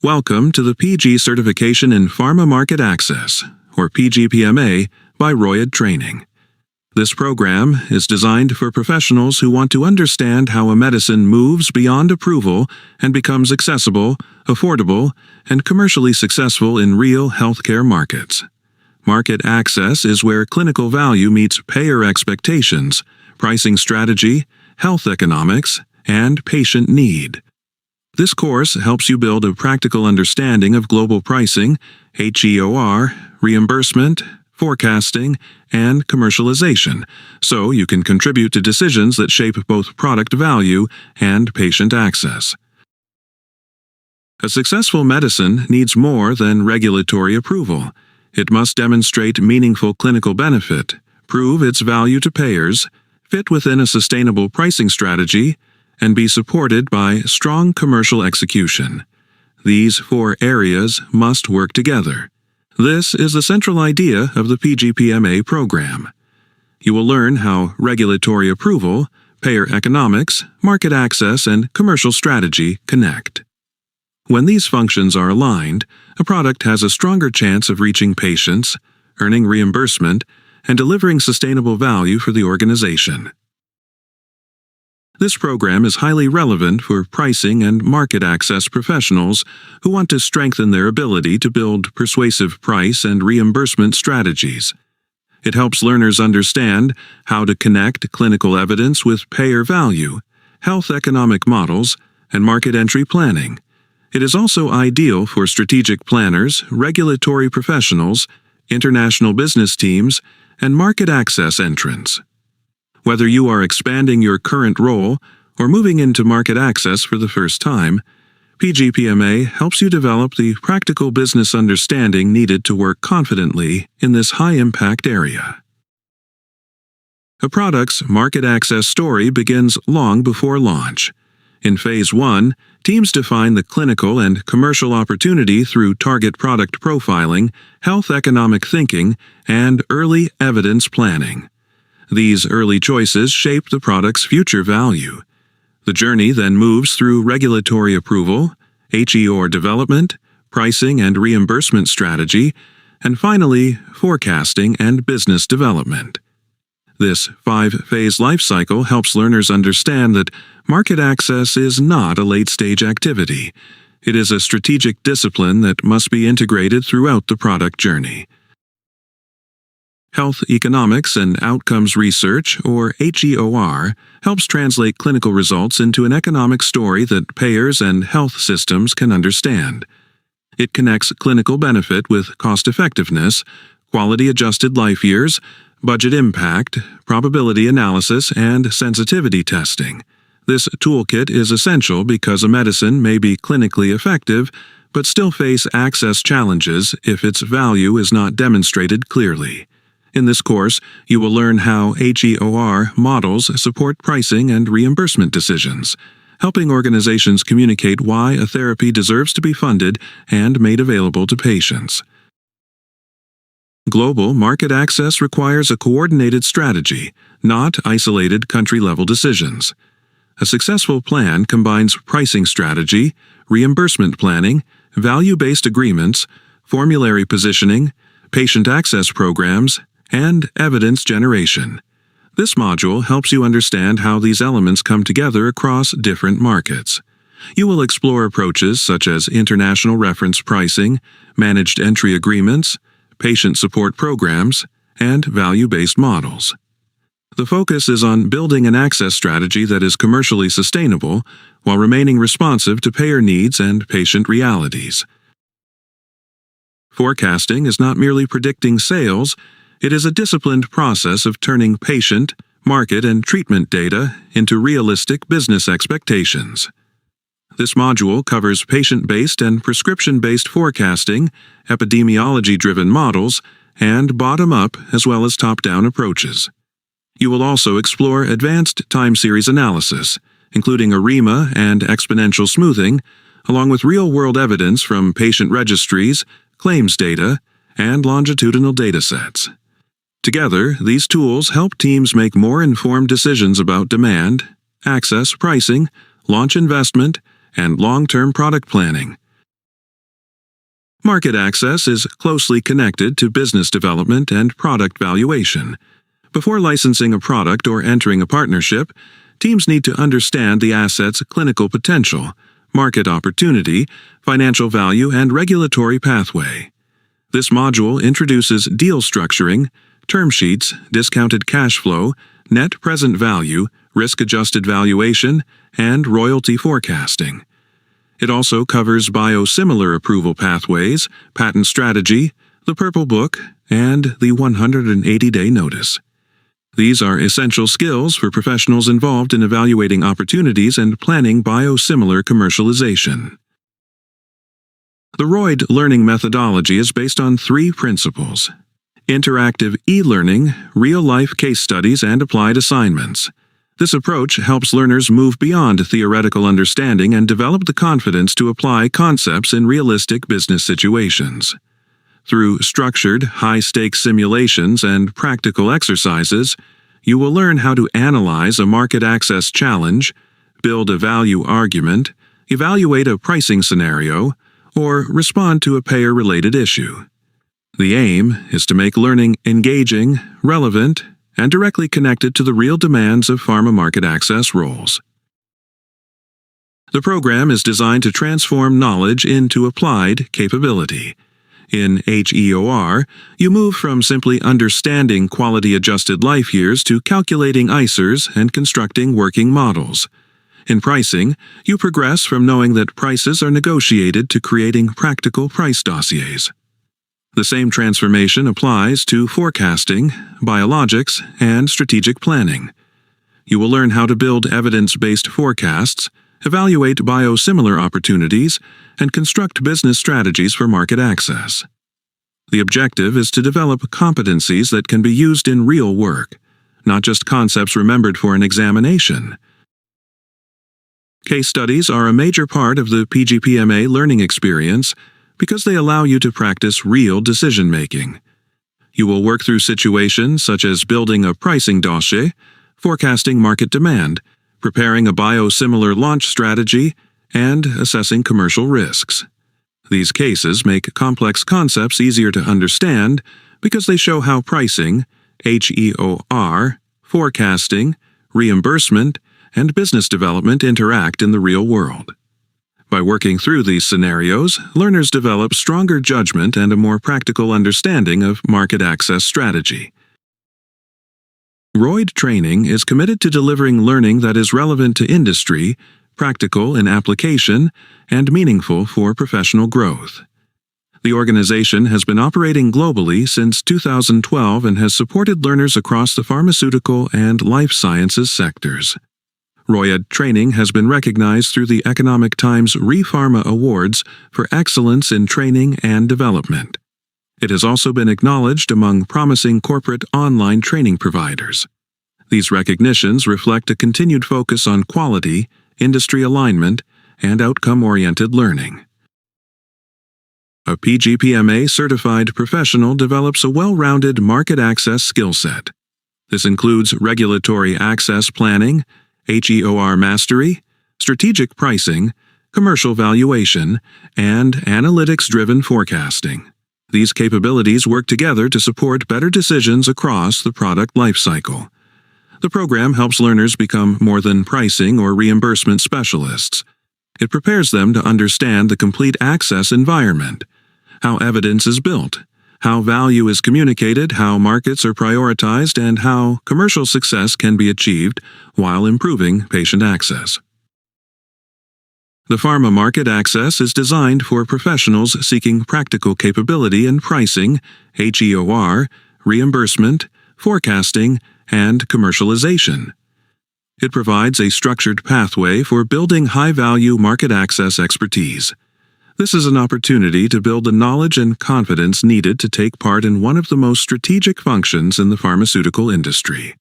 Welcome to the PG Certification in Pharma Market Access, or PGPMA, by Royad Training. This program is designed for professionals who want to understand how a medicine moves beyond approval and becomes accessible, affordable, and commercially successful in real healthcare markets. Market access is where clinical value meets payer expectations, pricing strategy, health economics, and patient need. This course helps you build a practical understanding of global pricing, HEOR, reimbursement, forecasting, and commercialization, so you can contribute to decisions that shape both product value and patient access. A successful medicine needs more than regulatory approval. It must demonstrate meaningful clinical benefit, prove its value to payers, fit within a sustainable pricing strategy, and be supported by strong commercial execution. These 4 areas must work together. This is the central idea of the PGPMA program. You will learn how regulatory approval, payer economics, market access, and commercial strategy connect. When these functions are aligned, a product has a stronger chance of reaching patients, earning reimbursement, and delivering sustainable value for the organization. This program is highly relevant for pricing and market access professionals who want to strengthen their ability to build persuasive price and reimbursement strategies. It helps learners understand how to connect clinical evidence with payer value, health economic models, and market entry planning. It is also ideal for strategic planners, regulatory professionals, international business teams, and market access entrants. Whether you are expanding your current role or moving into market access for the first time, PGPMA helps you develop the practical business understanding needed to work confidently in this high-impact area. A product's market access story begins long before launch. In Phase 1, teams define the clinical and commercial opportunity through target product profiling, health economic thinking, and early evidence planning. These early choices shape the product's future value. The journey then moves through regulatory approval, HEOR development, pricing and reimbursement strategy, and finally, forecasting and business development. This 5-phase life cycle helps learners understand that market access is not a late-stage activity. It is a strategic discipline that must be integrated throughout the product journey. Health Economics and Outcomes Research, or HEOR, helps translate clinical results into an economic story that payers and health systems can understand. It connects clinical benefit with cost-effectiveness, quality-adjusted life years, budget impact, probability analysis, and sensitivity testing. This toolkit is essential because a medicine may be clinically effective but still face access challenges if its value is not demonstrated clearly. In this course, you will learn how HEOR models support pricing and reimbursement decisions, helping organizations communicate why a therapy deserves to be funded and made available to patients. Global market access requires a coordinated strategy, not isolated country-level decisions. A successful plan combines pricing strategy, reimbursement planning, value-based agreements, formulary positioning, patient access programs, and evidence generation. This module helps you understand how these elements come together across different markets. You will explore approaches such as international reference pricing, managed entry agreements, patient support programs, and value-based models. The focus is on building an access strategy that is commercially sustainable while remaining responsive to payer needs and patient realities. Forecasting is not merely predicting sales. It is a disciplined process of turning patient, market, and treatment data into realistic business expectations. This module covers patient-based and prescription-based forecasting, epidemiology-driven models, and bottom-up as well as top-down approaches. You will also explore advanced time series analysis, including ARIMA and exponential smoothing, along with real-world evidence from patient registries, claims data, and longitudinal datasets. Together, these tools help teams make more informed decisions about demand, access pricing, launch investment, and long-term product planning. Market access is closely connected to business development and product valuation. Before licensing a product or entering a partnership, teams need to understand the asset's clinical potential, market opportunity, financial value, and regulatory pathway. This module introduces deal structuring, term sheets, discounted cash flow, net present value, risk-adjusted valuation, and royalty forecasting. It also covers biosimilar approval pathways, patent strategy, the Purple Book, and the 180-day notice. These are essential skills for professionals involved in evaluating opportunities and planning biosimilar commercialization. The ROID learning methodology is based on 3 principles: interactive e-learning, real-life case studies, and applied assignments. This approach helps learners move beyond theoretical understanding and develop the confidence to apply concepts in realistic business situations. Through structured, high-stakes simulations and practical exercises, you will learn how to analyze a market access challenge, build a value argument, evaluate a pricing scenario, or respond to a payer-related issue. The aim is to make learning engaging, relevant, and directly connected to the real demands of pharma market access roles. The program is designed to transform knowledge into applied capability. In HEOR, you move from simply understanding quality-adjusted life years to calculating ICERs and constructing working models. In pricing, you progress from knowing that prices are negotiated to creating practical price dossiers. The same transformation applies to forecasting, biologics, and strategic planning. You will learn how to build evidence-based forecasts, evaluate biosimilar opportunities, and construct business strategies for market access. The objective is to develop competencies that can be used in real work, not just concepts remembered for an examination. Case studies are a major part of the PGPMA learning experience because they allow you to practice real decision-making. You will work through situations such as building a pricing dossier, forecasting market demand, preparing a biosimilar launch strategy, and assessing commercial risks. These cases make complex concepts easier to understand because they show how pricing, HEOR, forecasting, reimbursement, and business development interact in the real world. By working through these scenarios, learners develop stronger judgment and a more practical understanding of market access strategy. ROID training is committed to delivering learning that is relevant to industry, practical in application, and meaningful for professional growth. The organization has been operating globally since 2012 and has supported learners across the pharmaceutical and life sciences sectors. ROID training has been recognized through the Economic Times RePharma Awards for excellence in training and development. It has also been acknowledged among promising corporate online training providers. These recognitions reflect a continued focus on quality, industry alignment, and outcome-oriented learning. A PGPMA-certified professional develops a well-rounded market access skill set. This includes regulatory access planning, HEOR mastery, strategic pricing, commercial valuation, and analytics-driven forecasting. These capabilities work together to support better decisions across the product lifecycle. The program helps learners become more than pricing or reimbursement specialists. It prepares them to understand the complete access environment, how evidence is built, how value is communicated, how markets are prioritized, and how commercial success can be achieved while improving patient access. The Pharma Market Access is designed for professionals seeking practical capability in pricing, HEOR, reimbursement, forecasting, and commercialization. It provides a structured pathway for building high-value market access expertise. This is an opportunity to build the knowledge and confidence needed to take part in one of the most strategic functions in the pharmaceutical industry.